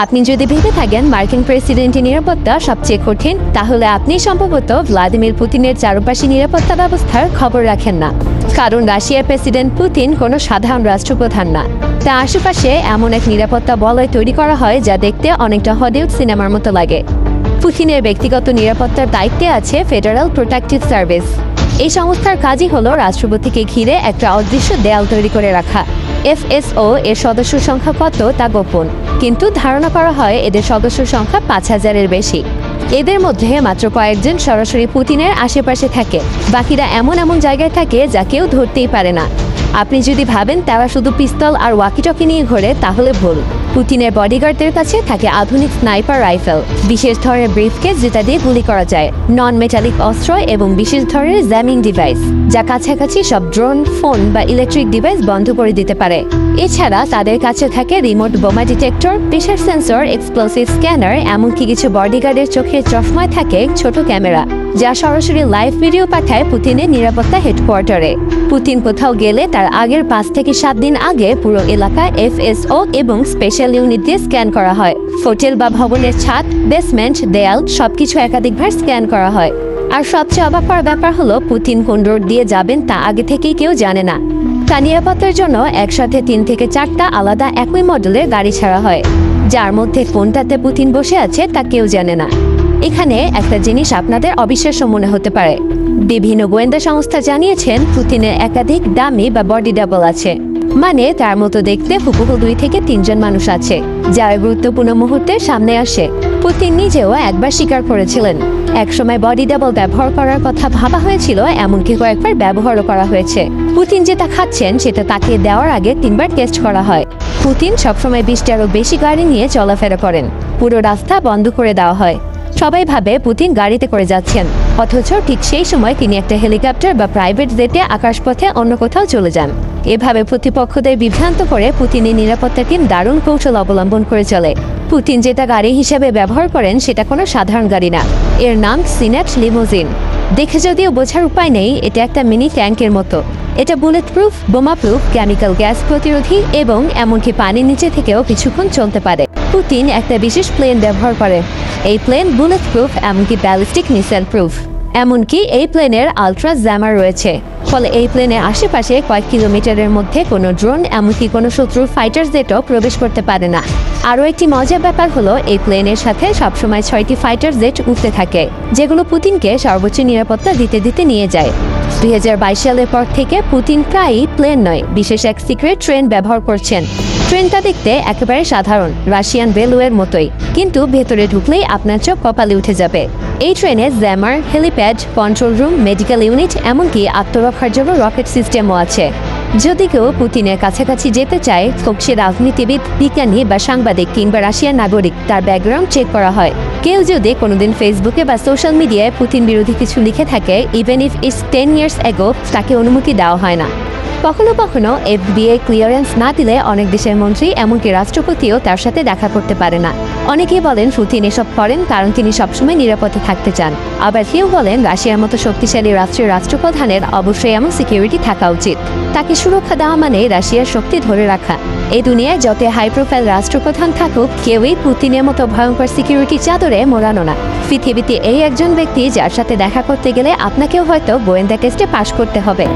আপনি যদি ভেবে থাকেন মার্কিন প্রেসিডেন্টের নিরাপত্তা সবচেয়ে কঠিন, তাহলে আপনি সম্ভবত ভ্লাদিমির পুতিনের চারপাশে নিরাপত্তা ব্যবস্থার খবর রাখেন না। কারণ রাশিয়ার প্রেসিডেন্ট পুতিন কোনো সাধারণ রাষ্ট্রপ্রধান না। তার আশেপাশে এমন এক নিরাপত্তা বলয় তৈরি করা হয় যা দেখতে অনেকটা হলিউড সিনেমার মতো লাগে। পুতিনের ব্যক্তিগত নিরাপত্তার দায়িত্বে আছে ফেডারেল প্রোটেকটিভ সার্ভিস। এই সংস্থার কাজই হলো রাষ্ট্রপতিকে ঘিরে একটা অদৃশ্য দেয়াল তৈরি করে রাখা। FSO এর সদস্য সংখ্যা কত তা গোপন, কিন্তু ধারণা করা হয় এদের সদস্য সংখ্যা 5000-এর বেশি। এদের মধ্যে মাত্র কয়েকজন সরাসরি পুতিনের আশেপাশে থাকে, বাকিরা এমন এমন জায়গায় থাকে যা কেউ ধরতেই পারে না। আপনি যদি ভাবেন তারা শুধু পিস্তল আর ওয়াকিটকি নিয়ে ঘোরে, তাহলে ভুল। পুতিনের বডিগার্ডদের কাছে থাকে আধুনিক স্নাইপার রাইফেল, বিশেষ ধরনের ব্রিফকেস যেটা দিয়ে গুলি করা যায়, নন মেটালিক অস্ত্র এবং বিশেষ ধরনের জ্যামিং ডিভাইস যা কাছাকাছি সব ড্রোন, ফোন বা ইলেকট্রিক ডিভাইস বন্ধ করে দিতে পারে। এছাড়া তাদের কাছে থাকে রিমোট বোমা detector, pressure sensor, explosive scanner, এমনকি কিছু বডিগার্ডের চোখের চশমায় থাকে ছোট ক্যামেরা যা সরাসরি লাইভ ভিডিও পাঠায় পুতিনের নিরাপত্তা হেডকোয়ার্টারে। পুতিন কোথাও গেলে তার আগের 5 থেকে 7 দিন আগে পুরো এলাকা FSO এবং স্পেশাল ইউনিট দিয়ে স্ক্যান করা হয়। হোটেল বা ভবনের ছাদ, বেসমেন্ট, দেয়াল সবকিছু একাধিকবার স্ক্যান করা হয়। আর সবচেয়ে অবাক করার ব্যাপার হলো পুতিন কোন রোড দিয়ে যাবেন তা আগে থেকেই কেউ জানে না। তার নিরাপত্তার জন্য একসাথে 3 থেকে 4টা আলাদা একই মডেলের গাড়ি ছাড়া হয়, যার মধ্যে কোনটাতে পুতিন বসে আছে তা কেউ জানে না। এখানে একটা জিনিস আপনাদের অবিশ্বাস্য মনে হতে পারে। বিভিন্ন গোয়েন্দা সংস্থা জানিয়েছেন পুতিনের একাধিক ডামি বা বডি ডাবল আছে, মানে তার মতো দেখতে হুবহু 2 থেকে 3 জন মানুষ আছে যারা গুরুত্বপূর্ণ মুহূর্তে সামনে আসে। পুতিন নিজেও একবার স্বীকার করেছিলেন একসময় বডি ডাবল ব্যবহার করার কথা ভাবা হয়েছিল, এমনকি কয়েকবার ব্যবহারও করা হয়েছে। পুতিন যেটা খাচ্ছেন সেটা তাকে দেওয়ার আগে 3বার টেস্ট করা হয়। পুতিন সবসময় 20টারও বেশি গাড়ি নিয়ে চলাফেরা করেন, পুরো রাস্তা বন্ধ করে দেওয়া হয়। সবাই ভাবে পুতিন গাড়িতে করে যাচ্ছেন, অথচ ঠিক সেই সময় তিনি একটা হেলিকপ্টার বা প্রাইভেট জেটে আকাশপথে অন্য কোথাও চলে যান। এভাবে প্রতিপক্ষদের বিভ্রান্ত করে পুতিনের নিরাপত্তা টিম দারুণ কৌশল অবলম্বন করে চলে। পুতিন যেটা গাড়ি হিসেবে ব্যবহার করেন সেটা কোনো সাধারণ গাড়ি না, এর নাম সিনেট লিমোজিন। দেখে যদিও বোঝার উপায় নেই, এটা একটা মিনি ট্যাঙ্কের মতো। এটা বুলেট প্রুফ, বোমা প্রুফ, কেমিক্যাল গ্যাস প্রতিরোধী এবং এমনকি পানির নিচে থেকেও কিছুক্ষণ চলতে পারে। পুতিন একটা বিশেষ প্লেন ব্যবহার করে। এই প্লেন বুলেট প্রুফ, এমনকি ব্যালিস্টিক মিসাইল প্রুফ। এমনকি এই প্লেনের আলট্রা জ্যামার রয়েছে, ফলে এই প্লেনের আশেপাশে কয়েক কিলোমিটারের মধ্যে কোনো ড্রোন, এমনকি কোনো শত্রুর ফাইটার জেটও প্রবেশ করতে পারে না। আরও একটি মজার ব্যাপার হলো এই প্লেনের সাথে সবসময় 6টি ফাইটার জেট উঠতে থাকে, যেগুলো পুতিনকে সর্বোচ্চ নিরাপত্তা দিতে দিতে নিয়ে যায়। 2022 সালের পর থেকে পুতিন প্রায়ই প্লেন নয়, বিশেষ এক সিক্রেট ট্রেন ব্যবহার করছেন। ট্রেনটা দেখতে একেবারে সাধারণ রাশিয়ান রেলওয়ের মতোই, কিন্তু ভেতরে ঢুকলেই আপনার চোখ কপালে উঠে যাবে। এই ট্রেনে jammer, helipad, control room, medical unit, এমনকি আত্মরক্ষার জন্য রকেট সিস্টেমও আছে। যদি কেউ পুতিনের কাছাকাছি যেতে চায়, হোক সে রাজনীতিবিদ, বিজ্ঞানী বা সাংবাদিক কিংবা রাশিয়ার নাগরিক, তার ব্যাকগ্রাউন্ড চেক করা হয়। কেউ যদি কোনোদিন ফেসবুকে বা সোশ্যাল মিডিয়ায় পুতিন বিরোধী কিছু লিখে থাকে, even if it's 10 years ago, তাকে অনুমতি দেওয়া হয় না। কখনো কখনো FBI ক্লিয়ারেন্স না দিলে অনেক দেশের মন্ত্রী, এমনকি রাষ্ট্রপতিও তার সাথে দেখা করতে পারে না। অনেকেই বলেন পুতিন এসব করেন কারণ তিনি সবসময় নিরাপদে থাকতে চান। আবার কেউ বলেন রাশিয়ার মতো শক্তিশালী রাষ্ট্রের রাষ্ট্রপ্রধানের অবশ্যই এমন সিকিউরিটি থাকা উচিত। তাকে সুরক্ষা দেওয়া মানে রাশিয়ার শক্তি ধরে রাখা। এই দুনিয়ায় যত হাই প্রোফাইল রাষ্ট্রপ্রধান থাকুক, কেউই পুতিনের মতো ভয়ঙ্কর সিকিউরিটি চাদরে মোড়ানো না। পৃথিবীতে এই একজন ব্যক্তি যার সাথে দেখা করতে গেলে আপনাকেও হয়তো গোয়েন্দা টেস্টে পাশ করতে হবে।